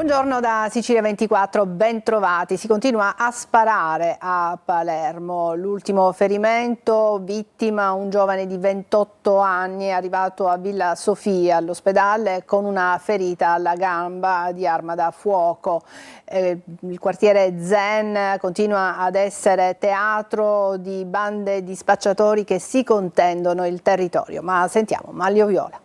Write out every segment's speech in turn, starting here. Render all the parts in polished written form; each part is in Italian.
Buongiorno da Sicilia 24, ben trovati. Si continua a sparare a Palermo. L'ultimo ferimento, vittima un giovane di 28 anni, è arrivato a Villa Sofia all'ospedale con una ferita alla gamba di arma da fuoco. Il quartiere Zen continua ad essere teatro di bande di spacciatori che si contendono il territorio. Ma sentiamo Maglio Viola.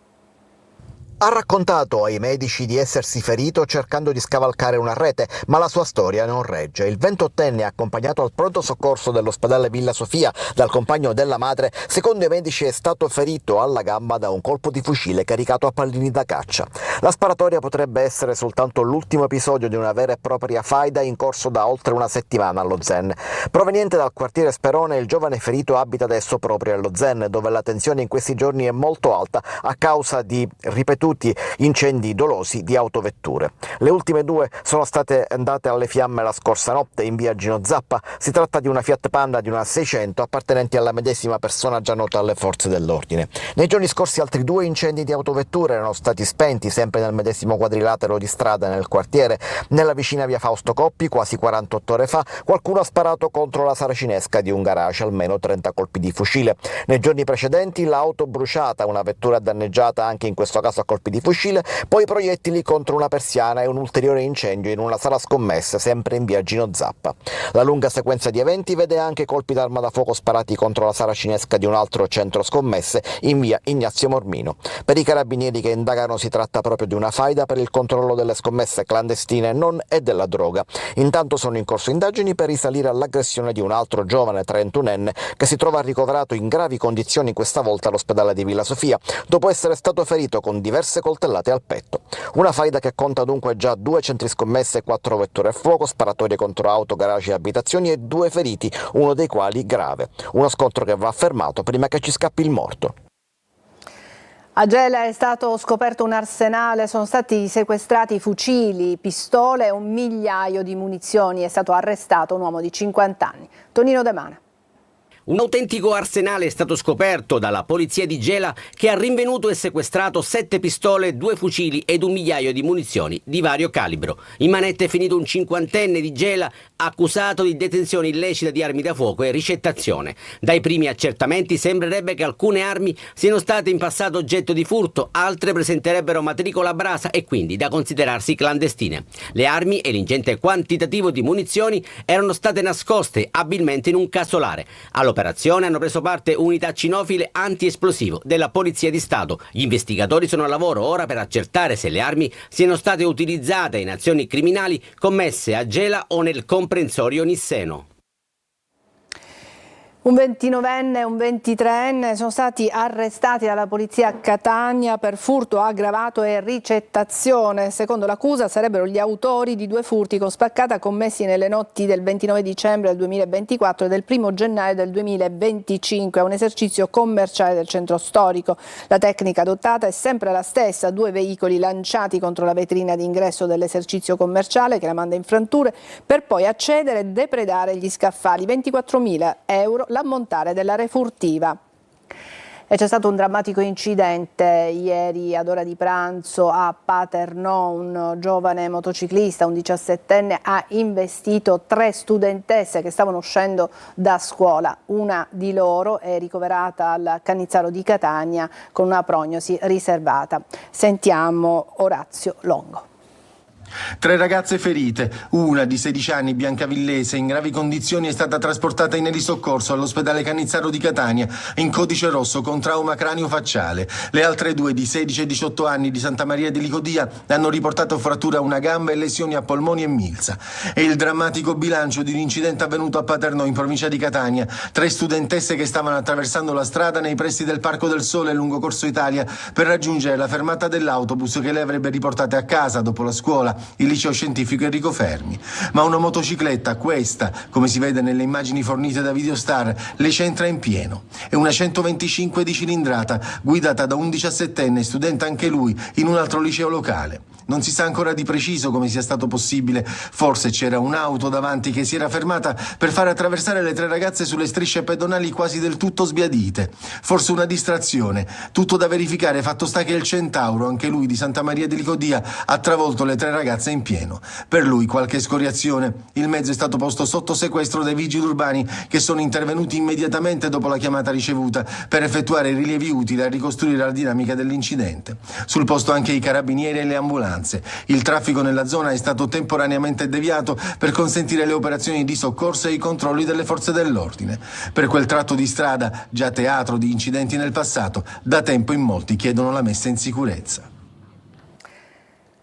Ha raccontato ai medici di essersi ferito cercando di scavalcare una rete, ma la sua storia non regge. Il 28enne, accompagnato al pronto soccorso dell'ospedale Villa Sofia dal compagno della madre, secondo i medici è stato ferito alla gamba da un colpo di fucile caricato a pallini da caccia. La sparatoria potrebbe essere soltanto l'ultimo episodio di una vera e propria faida in corso da oltre una settimana allo Zen. Proveniente dal quartiere Sperone, il giovane ferito abita adesso proprio allo Zen, dove la tensione in questi giorni è molto alta a causa di ripetuti incendi dolosi di autovetture. Le ultime due sono state andate alle fiamme la scorsa notte in via Gino Zappa. Si tratta di una Fiat Panda di una 600 appartenenti alla medesima persona già nota alle forze dell'ordine. Nei giorni scorsi altri due incendi di autovetture erano stati spenti sempre nel medesimo quadrilatero di strada nel quartiere. Nella vicina via Fausto Coppi, quasi 48 ore fa, qualcuno ha sparato contro la saracinesca di un garage, almeno 30 colpi di fucile. Nei giorni precedenti l'auto bruciata, una vettura danneggiata anche in questo caso a colpi di fucile, poi proiettili contro una persiana e un ulteriore incendio in una sala scommesse sempre in via Gino Zappa. La lunga sequenza di eventi vede anche colpi d'arma da fuoco sparati contro la saracinesca di un altro centro scommesse in via Ignazio Mormino. Per i carabinieri che indagano si tratta proprio di una faida per il controllo delle scommesse clandestine non e della droga. Intanto sono in corso indagini per risalire all'aggressione di un altro giovane 31enne che si trova ricoverato in gravi condizioni questa volta all'ospedale di Villa Sofia dopo essere stato ferito con diverse coltellate al petto. Una faida che conta dunque già 2 centri scommesse, 4 vetture a fuoco, sparatorie contro auto, garaggi e abitazioni e 2 feriti, uno dei quali grave. Uno scontro che va fermato prima che ci scappi il morto. A Gela è stato scoperto un arsenale, sono stati sequestrati fucili, pistole e 1 migliaio di munizioni. È stato arrestato un uomo di 50 anni. Tonino De Mana. Un autentico arsenale è stato scoperto dalla polizia di Gela, che ha rinvenuto e sequestrato 7 pistole, 2 fucili ed 1 migliaio di munizioni di vario calibro. In manette è finito un 50enne di Gela accusato di detenzione illecita di armi da fuoco e ricettazione. Dai primi accertamenti sembrerebbe che alcune armi siano state in passato oggetto di furto, altre presenterebbero matricola Brasa e quindi da considerarsi clandestine. Le armi e l'ingente quantitativo di munizioni erano state nascoste abilmente in un casolare. All'operazione hanno preso parte unità cinofile antiesplosivo della Polizia di Stato. Gli investigatori sono al lavoro ora per accertare se le armi siano state utilizzate in azioni criminali commesse a Gela o nel comprensorio nisseno. Un 29enne e un 23enne sono stati arrestati dalla polizia a Catania per furto aggravato e ricettazione. Secondo l'accusa sarebbero gli autori di 2 furti con spaccata commessi nelle notti del 29 dicembre del 2024 e del 1 gennaio del 2025 a un esercizio commerciale del centro storico. La tecnica adottata è sempre la stessa: 2 veicoli lanciati contro la vetrina d'ingresso dell'esercizio commerciale che la manda in franture per poi accedere e depredare gli scaffali. 24.000 euro l'ammontare della refurtiva. E c'è stato un drammatico incidente ieri ad ora di pranzo a Paternò. Un giovane motociclista, un 17enne, ha investito 3 studentesse che stavano uscendo da scuola. Una di loro è ricoverata al Cannizzaro di Catania con una prognosi riservata. Sentiamo Orazio Longo. 3 ragazze ferite, una di 16 anni biancavillese in gravi condizioni è stata trasportata in elisoccorso all'ospedale Cannizzaro di Catania in codice rosso con trauma cranio-facciale. Le altre 2 di 16 e 18 anni di Santa Maria di Licodia hanno riportato frattura a una gamba e lesioni a polmoni e milza. È il drammatico bilancio di un incidente avvenuto a Paternò in provincia di Catania. 3 studentesse che stavano attraversando la strada nei pressi del Parco del Sole lungo Corso Italia per raggiungere la fermata dell'autobus che le avrebbe riportate a casa dopo la scuola, il liceo scientifico Enrico Fermi. Ma una motocicletta, questa, come si vede nelle immagini fornite da Videostar, le centra in pieno. È una 125 di cilindrata, guidata da un 17enne, studente anche lui, in un altro liceo locale. Non si sa ancora di preciso come sia stato possibile. Forse c'era un'auto davanti che si era fermata per far attraversare le 3 ragazze sulle strisce pedonali quasi del tutto sbiadite. Forse una distrazione. Tutto da verificare, fatto sta che il Centauro, anche lui di Santa Maria di Licodia, ha travolto le 3 ragazze in pieno. Per lui qualche scoriazione. Il mezzo è stato posto sotto sequestro dai vigili urbani che sono intervenuti immediatamente dopo la chiamata ricevuta per effettuare i rilievi utili a ricostruire la dinamica dell'incidente. Sul posto anche i carabinieri e le ambulanze. Il traffico nella zona è stato temporaneamente deviato per consentire le operazioni di soccorso e i controlli delle forze dell'ordine. Per quel tratto di strada, già teatro di incidenti nel passato, da tempo in molti chiedono la messa in sicurezza.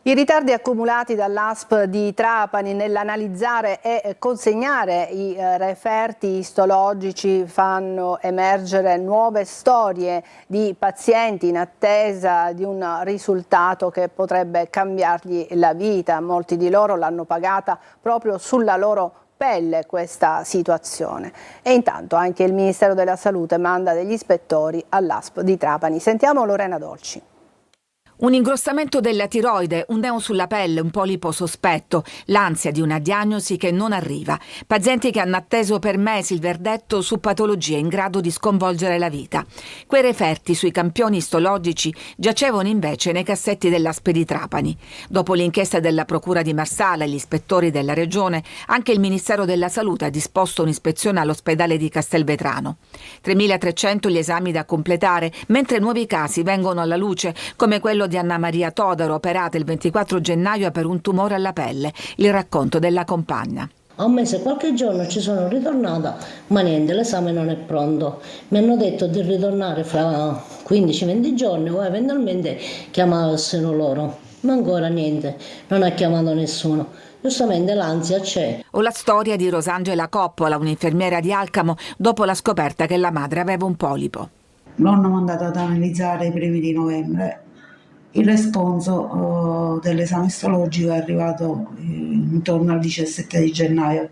I ritardi accumulati dall'ASP di Trapani nell'analizzare e consegnare i referti istologici fanno emergere nuove storie di pazienti in attesa di un risultato che potrebbe cambiargli la vita. Molti di loro l'hanno pagata proprio sulla loro pelle questa situazione. E intanto anche il Ministero della Salute manda degli ispettori all'ASP di Trapani. Sentiamo Lorena Dolci. Un ingrossamento della tiroide, un neo sulla pelle, un polipo sospetto, l'ansia di una diagnosi che non arriva. Pazienti che hanno atteso per mesi il verdetto su patologie in grado di sconvolgere la vita. Quei referti sui campioni istologici giacevano invece nei cassetti dell'ASP di Trapani. Dopo l'inchiesta della Procura di Marsala e gli ispettori della Regione, anche il Ministero della Salute ha disposto un'ispezione all'ospedale di Castelvetrano. 3.300 gli esami da completare, mentre nuovi casi vengono alla luce, come quello di Anna Maria Todaro, operata il 24 gennaio per un tumore alla pelle. Il racconto della compagna. A un mese e qualche giorno ci sono ritornata, ma niente, l'esame non è pronto. Mi hanno detto di ritornare fra 15-20 giorni o eventualmente chiamassero loro. Ma ancora niente, non ha chiamato nessuno. Giustamente l'ansia c'è. O la storia di Rosangela Coppola, un'infermiera di Alcamo, dopo la scoperta che la madre aveva un polipo. L'hanno mandato ad analizzare i primi di novembre. Il responso dell'esame istologico è arrivato intorno al 17 di gennaio.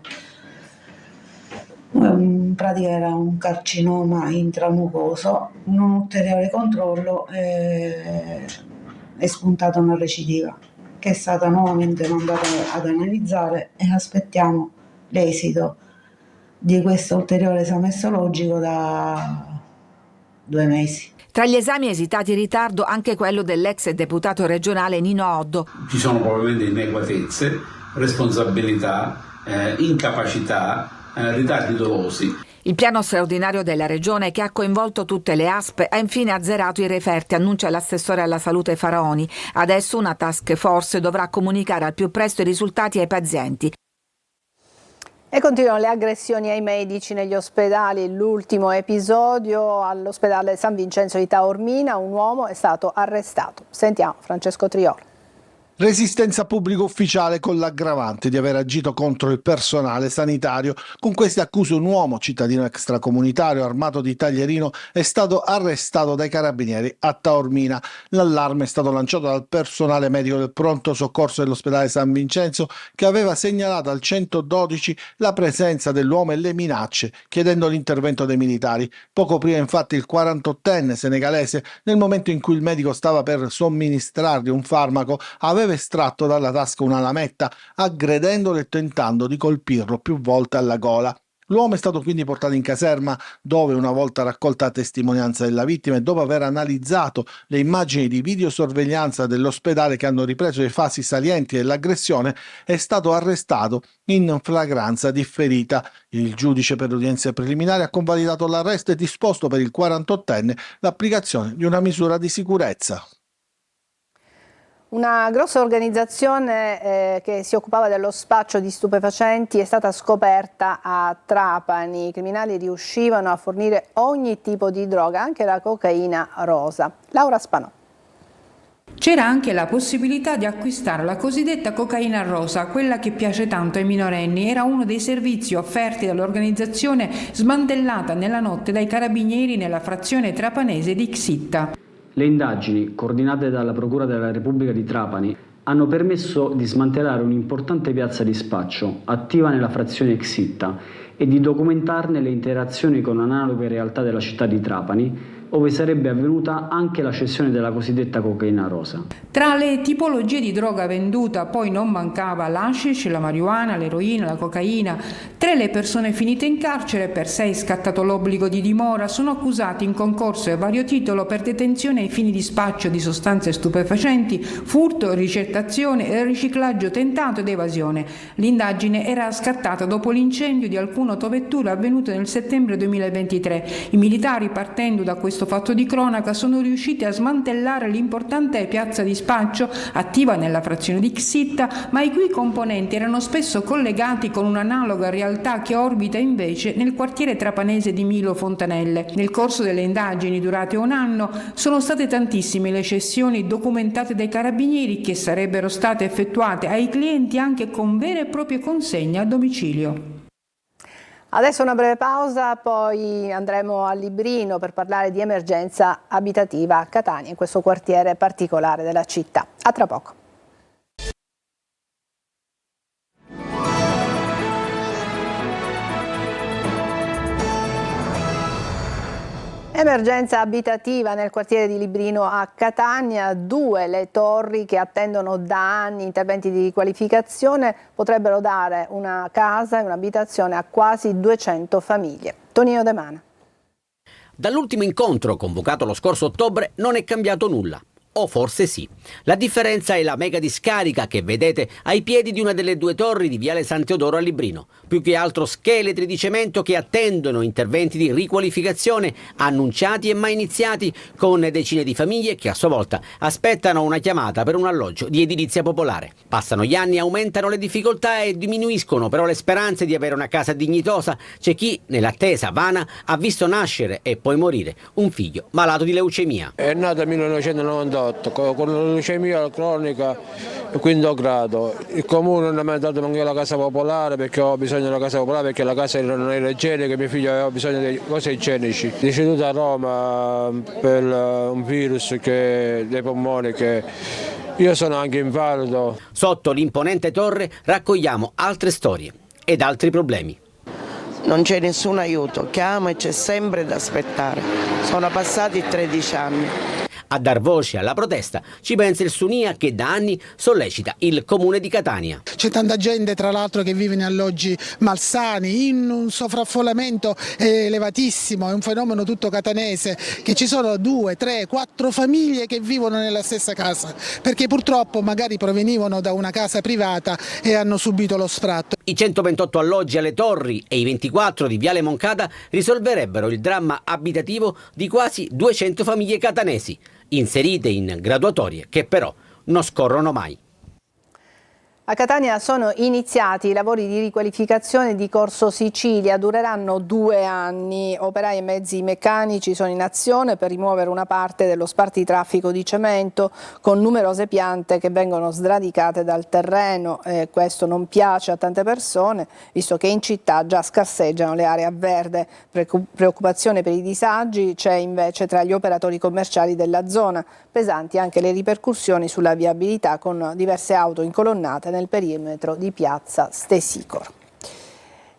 In pratica era un carcinoma intramucoso. In un ulteriore controllo è spuntata una recidiva che è stata nuovamente mandata ad analizzare e aspettiamo l'esito di questo ulteriore esame istologico da 2 mesi. Tra gli esami esitati in ritardo anche quello dell'ex deputato regionale Nino Oddo. Ci sono probabilmente inadeguatezze, responsabilità, incapacità, ritardi dolosi. Il piano straordinario della Regione, che ha coinvolto tutte le ASP, ha infine azzerato i referti, annuncia l'assessore alla salute Faraoni. Adesso una task force dovrà comunicare al più presto i risultati ai pazienti. E continuano le aggressioni ai medici negli ospedali. L'ultimo episodio all'ospedale San Vincenzo di Taormina, un uomo è stato arrestato. Sentiamo Francesco Triolo. Resistenza pubblico ufficiale con l'aggravante di aver agito contro il personale sanitario. Con queste accuse un uomo, cittadino extracomunitario armato di taglierino, è stato arrestato dai carabinieri a Taormina. L'allarme è stato lanciato dal personale medico del pronto soccorso dell'ospedale San Vincenzo, che aveva segnalato al 112 la presenza dell'uomo e le minacce, chiedendo l'intervento dei militari. Poco prima infatti il 48enne senegalese, nel momento in cui il medico stava per somministrargli un farmaco, aveva estratto dalla tasca una lametta, aggredendolo e tentando di colpirlo più volte alla gola. L'uomo è stato quindi portato in caserma, dove, una volta raccolta la testimonianza della vittima e dopo aver analizzato le immagini di videosorveglianza dell'ospedale che hanno ripreso le fasi salienti dell'aggressione, è stato arrestato in flagranza differita. Il giudice per l'udienza preliminare ha convalidato l'arresto e disposto per il 48enne l'applicazione di una misura di sicurezza. Una grossa organizzazione che si occupava dello spaccio di stupefacenti è stata scoperta a Trapani. I criminali riuscivano a fornire ogni tipo di droga, anche la cocaina rosa. Laura Spanò. C'era anche la possibilità di acquistare la cosiddetta cocaina rosa, quella che piace tanto ai minorenni. Era uno dei servizi offerti dall'organizzazione smantellata nella notte dai carabinieri nella frazione trapanese di Xitta. Le indagini, coordinate dalla Procura della Repubblica di Trapani, hanno permesso di smantellare un'importante piazza di spaccio, attiva nella frazione Xitta, e di documentarne le interazioni con analoghe realtà della città di Trapani, ove sarebbe avvenuta anche la cessione della cosiddetta cocaina rosa. Tra le tipologie di droga venduta poi non mancava l'hashish, la marijuana, l'eroina, la cocaina. 3 le persone finite in carcere, per 6 scattato l'obbligo di dimora, sono accusati in concorso e a vario titolo per detenzione ai fini di spaccio di sostanze stupefacenti, furto, ricettazione, riciclaggio tentato ed evasione. L'indagine era scattata dopo l'incendio di alcune autovetture avvenute nel settembre 2023. I militari, partendo da questo fatto di cronaca, sono riusciti a smantellare l'importante piazza di spaccio attiva nella frazione di Xitta, ma i cui componenti erano spesso collegati con un'analoga realtà che orbita invece nel quartiere trapanese di Milo Fontanelle. Nel corso delle indagini durate un anno sono state tantissime le cessioni documentate dai carabinieri, che sarebbero state effettuate ai clienti anche con vere e proprie consegne a domicilio. Adesso una breve pausa, poi andremo a Librino per parlare di emergenza abitativa a Catania, in questo quartiere particolare della città. A tra poco. Emergenza abitativa nel quartiere di Librino a Catania, 2 le torri che attendono da anni interventi di riqualificazione, potrebbero dare una casa e un'abitazione a quasi 200 famiglie. Tonino De Mana. Dall'ultimo incontro convocato lo scorso ottobre non è cambiato nulla. O forse sì. La differenza è la mega discarica che vedete ai piedi di una delle 2 torri di Viale San Teodoro a Librino. Più che altro scheletri di cemento che attendono interventi di riqualificazione annunciati e mai iniziati, con decine di famiglie che a sua volta aspettano una chiamata per un alloggio di edilizia popolare. Passano gli anni, aumentano le difficoltà e diminuiscono però le speranze di avere una casa dignitosa. C'è chi, nell'attesa vana, ha visto nascere e poi morire un figlio malato di leucemia. È nato nel 1998. Con la leucemia cronica, quinto grado. Il comune non mi ha dato neanche la casa popolare, perché ho bisogno della casa popolare, perché la casa non era igienica, mio figlio aveva bisogno di cose igienici. Deceduto a Roma per un virus dei polmoni, che io sono anche invalido. Sotto l'imponente torre raccogliamo altre storie ed altri problemi. Non c'è nessun aiuto, chiama e c'è sempre da aspettare. Sono passati 13 anni. A dar voce alla protesta ci pensa il Sunia, che da anni sollecita il comune di Catania. C'è tanta gente tra l'altro che vive in alloggi malsani, in un sovraffollamento elevatissimo, è un fenomeno tutto catanese, che ci sono 2, 3, 4 famiglie che vivono nella stessa casa, perché purtroppo magari provenivano da una casa privata e hanno subito lo sfratto. I 128 alloggi alle torri e i 24 di Viale Moncada risolverebbero il dramma abitativo di quasi 200 famiglie catanesi, inserite in graduatorie che però non scorrono mai. A Catania sono iniziati i lavori di riqualificazione di Corso Sicilia, dureranno 2 anni. Operai e mezzi meccanici sono in azione per rimuovere una parte dello spartitraffico di cemento, con numerose piante che vengono sradicate dal terreno. Questo non piace a tante persone, visto che in città già scarseggiano le aree a verde. Preoccupazione per i disagi c'è invece tra gli operatori commerciali della zona. Pesanti anche le ripercussioni sulla viabilità, con diverse auto incolonnate nel perimetro di piazza Stesicor.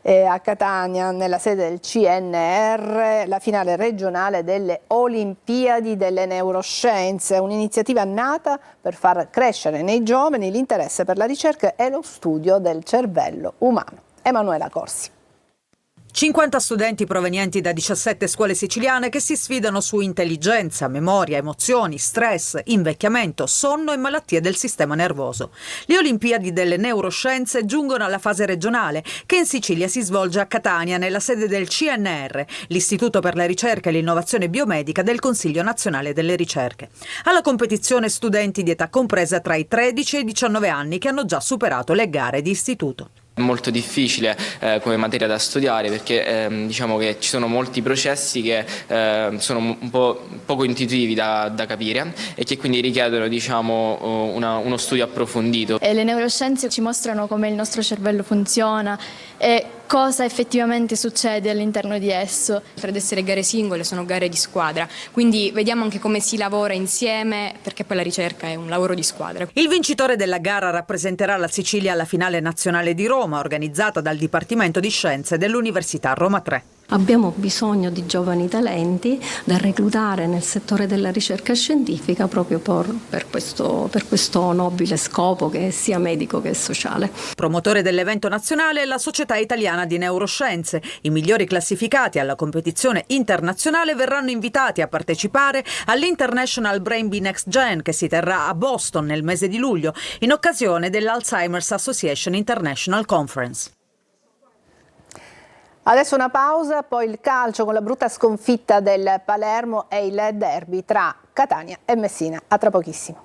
A Catania, nella sede del CNR, la finale regionale delle Olimpiadi delle Neuroscienze, un'iniziativa nata per far crescere nei giovani l'interesse per la ricerca e lo studio del cervello umano. Emanuela Corsi. 50 studenti provenienti da 17 scuole siciliane che si sfidano su intelligenza, memoria, emozioni, stress, invecchiamento, sonno e malattie del sistema nervoso. Le Olimpiadi delle Neuroscienze giungono alla fase regionale, che in Sicilia si svolge a Catania, nella sede del CNR, l'Istituto per la ricerca e l'innovazione biomedica del Consiglio Nazionale delle Ricerche. Alla competizione studenti di età compresa tra i 13 e i 19 anni che hanno già superato le gare di istituto. È molto difficile come materia da studiare, perché diciamo che ci sono molti processi che sono un po' poco intuitivi da capire e che quindi richiedono uno studio approfondito. Le neuroscienze ci mostrano come il nostro cervello funziona e cosa effettivamente succede all'interno di esso. Oltre ad essere gare singole, sono gare di squadra, quindi vediamo anche come si lavora insieme, perché poi la ricerca è un lavoro di squadra. Il vincitore della gara rappresenterà la Sicilia alla finale nazionale di Roma, organizzata dal Dipartimento di Scienze dell'Università Roma 3. Abbiamo bisogno di giovani talenti da reclutare nel settore della ricerca scientifica proprio per questo nobile scopo che è sia medico che sociale. Promotore dell'evento nazionale è la Società Italiana di Neuroscienze. I migliori classificati alla competizione internazionale verranno invitati a partecipare all'International Brain Bee Next Gen che si terrà a Boston nel mese di luglio in occasione dell'Alzheimer's Association International Conference. Adesso una pausa, poi il calcio con la brutta sconfitta del Palermo e il derby tra Catania e Messina. A tra pochissimo.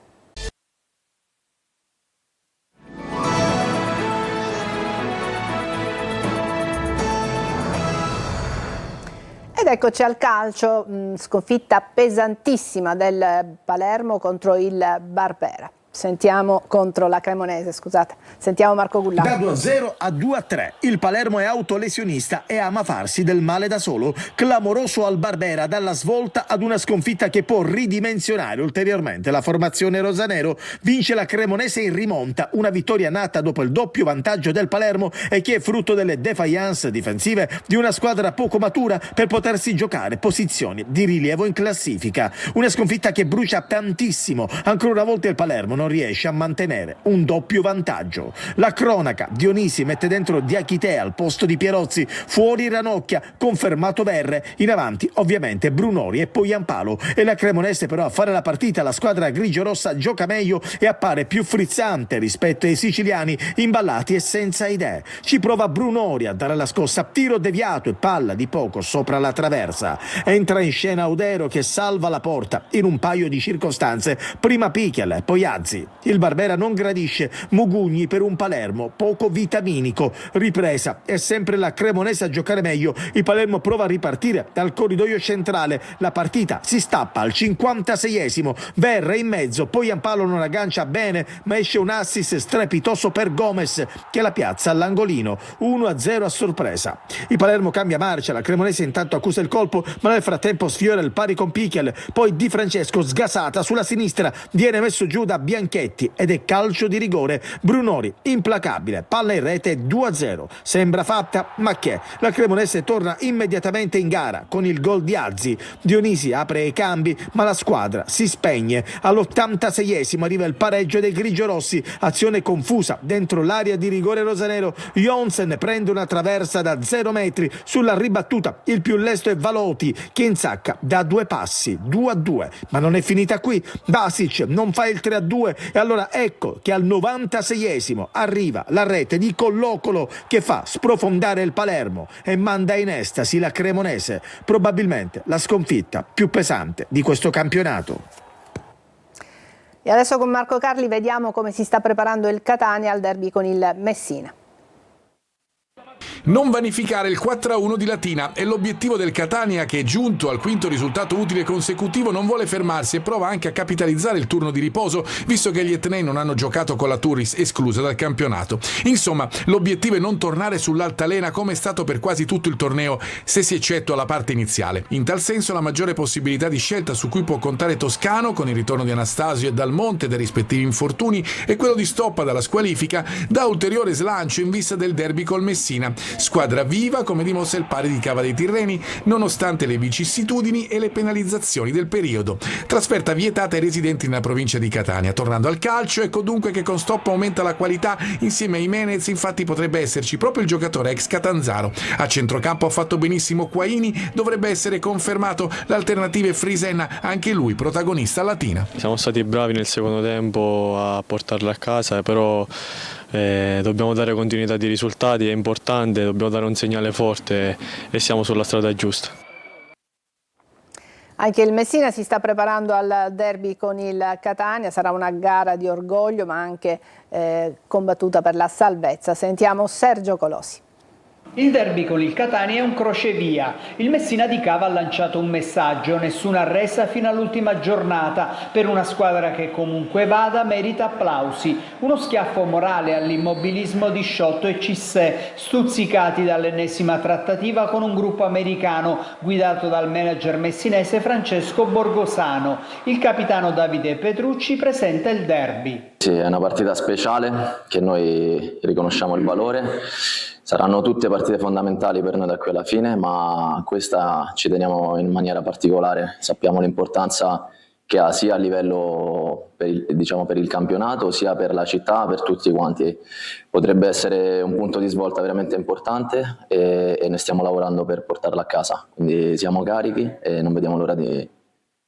Ed eccoci al calcio, sconfitta pesantissima del Palermo contro il Barbera. Sentiamo contro la Cremonese, scusate. Sentiamo Marco Gullaro. Da 2-0 a 2-3. Il Palermo è autolesionista e ama farsi del male da solo. Clamoroso al Barbera dalla svolta ad una sconfitta che può ridimensionare ulteriormente la formazione rosanero. Vince la Cremonese in rimonta, una vittoria nata dopo il doppio vantaggio del Palermo e che è frutto delle defiance difensive di una squadra poco matura per potersi giocare posizioni di rilievo in classifica. Una sconfitta che brucia tantissimo. Ancora una volta il Palermo non riesce a mantenere un doppio vantaggio. La cronaca: Dionisi mette dentro Diachité al posto di Pierozzi, fuori Ranocchia, confermato Verre, in avanti ovviamente Brunori e poi Ampalo. E la Cremonese però a fare la partita, la squadra grigio-rossa gioca meglio e appare più frizzante rispetto ai siciliani imballati e senza idee. Ci prova Brunori a dare la scossa, tiro deviato e palla di poco sopra la traversa. Entra in scena Audero che salva la porta in un paio di circostanze, prima Pichel e poi Azzi. Il Barbera non gradisce Mugugni per un Palermo poco vitaminico. Ripresa, è sempre la Cremonese a giocare meglio. Il Palermo prova a ripartire dal corridoio centrale. La partita si stappa al 56esimo. Verre in mezzo, poi Ampalo non aggancia bene, ma esce un assist strepitoso per Gomez che la piazza all'angolino. 1-0 a sorpresa. Il Palermo cambia marcia, la Cremonese intanto accusa il colpo, ma nel frattempo sfiora il pari con Pichel. Poi Di Francesco sgasata sulla sinistra, viene messo giù da Bianchetti ed è calcio di rigore. Brunori implacabile, palla in rete, 2-0. Sembra fatta, ma che? La Cremonese torna immediatamente in gara con il gol di Azzi. Dionisi apre i cambi, ma la squadra si spegne. All'86esimo arriva il pareggio dei grigiorossi, azione confusa dentro l'area di rigore rosanero. Jonsen prende una traversa da 0 metri, sulla ribattuta il più lesto è Valoti che insacca da 2 passi, 2-2. Ma non è finita qui, Basic non fa il 3-2 e allora ecco che al 96esimo arriva la rete di Collocolo che fa sprofondare il Palermo e manda in estasi la Cremonese, probabilmente la sconfitta più pesante di questo campionato. E adesso con Marco Carli vediamo come si sta preparando il Catania al derby con il Messina. Non vanificare il 4-1 di Latina è l'obiettivo del Catania che, giunto al quinto risultato utile consecutivo, non vuole fermarsi e prova anche a capitalizzare il turno di riposo, visto che gli etnei non hanno giocato con la Turris esclusa dal campionato. Insomma, l'obiettivo è non tornare sull'altalena come è stato per quasi tutto il torneo, se si eccettua la parte iniziale. In tal senso la maggiore possibilità di scelta su cui può contare Toscano, con il ritorno di Anastasio e Dal Monte dai rispettivi infortuni, e quello di Stoppa dalla squalifica, dà ulteriore slancio in vista del derby col Messina. Squadra viva, come dimostra il pari di Cava dei Tirreni, nonostante le vicissitudini e le penalizzazioni del periodo. Trasferta vietata ai residenti nella provincia di Catania. Tornando al calcio, ecco dunque che con Stoppa aumenta la qualità insieme a Jimenez, infatti potrebbe esserci proprio il giocatore ex Catanzaro. A centrocampo ha fatto benissimo Quaini, dovrebbe essere confermato l'alternativa è Frisenna, anche lui protagonista Latina. Siamo stati bravi nel secondo tempo a portarla a casa, però dobbiamo dare continuità di risultati, è importante, dobbiamo dare un segnale forte e siamo sulla strada giusta. Anche il Messina si sta preparando al derby con il Catania, sarà una gara di orgoglio ma anche combattuta per la salvezza. Sentiamo Sergio Colosi. Il derby con il Catania è un crocevia. Il Messina di Cava ha lanciato un messaggio: nessuna resa fino all'ultima giornata. Per una squadra che comunque vada merita applausi. Uno schiaffo morale all'immobilismo di Sciotto e Cissé, stuzzicati dall'ennesima trattativa con un gruppo americano guidato dal manager messinese Francesco Borgosano. Il capitano Davide Petrucci presenta il derby. Sì, è una partita speciale che noi riconosciamo il valore. Saranno tutte partite fondamentali per noi da qui alla fine, ma questa ci teniamo in maniera particolare. Sappiamo l'importanza che ha sia a livello per il campionato, sia per la città, per tutti quanti. Potrebbe essere un punto di svolta veramente importante e ne stiamo lavorando per portarla a casa. Quindi siamo carichi e non vediamo l'ora di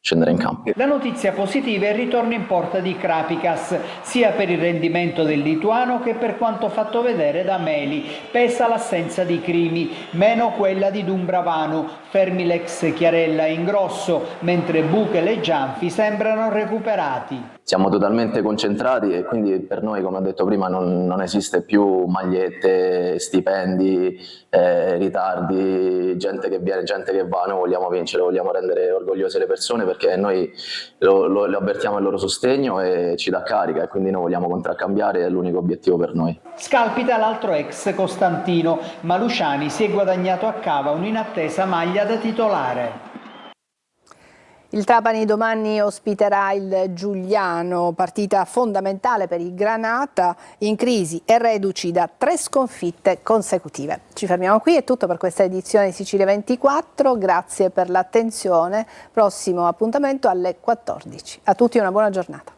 scendere in campo. La notizia positiva è il ritorno in porta di Krapikas, sia per il rendimento del lituano che per quanto fatto vedere da Meli. Pesa l'assenza di Crimi, meno quella di Dumbravanu, fermi l'ex Chiarella e Ingrosso, mentre Buchel e Gianfi sembrano recuperati. Siamo totalmente concentrati e quindi per noi, come ho detto prima, non esiste più magliette, stipendi, ritardi, gente che viene, gente che va. Noi vogliamo vincere, vogliamo rendere orgogliose le persone perché noi lo avvertiamo il loro sostegno e ci dà carica e quindi noi vogliamo contraccambiare, è l'unico obiettivo per noi. Scalpita l'altro ex Costantino, ma Luciani si è guadagnato a Cava un'inattesa maglia da titolare. Il Trapani domani ospiterà il Giuliano, partita fondamentale per il Granata, in crisi e reduci da 3 sconfitte consecutive. Ci fermiamo qui, è tutto per questa edizione di Sicilia 24, grazie per l'attenzione, prossimo appuntamento alle 14. A tutti una buona giornata.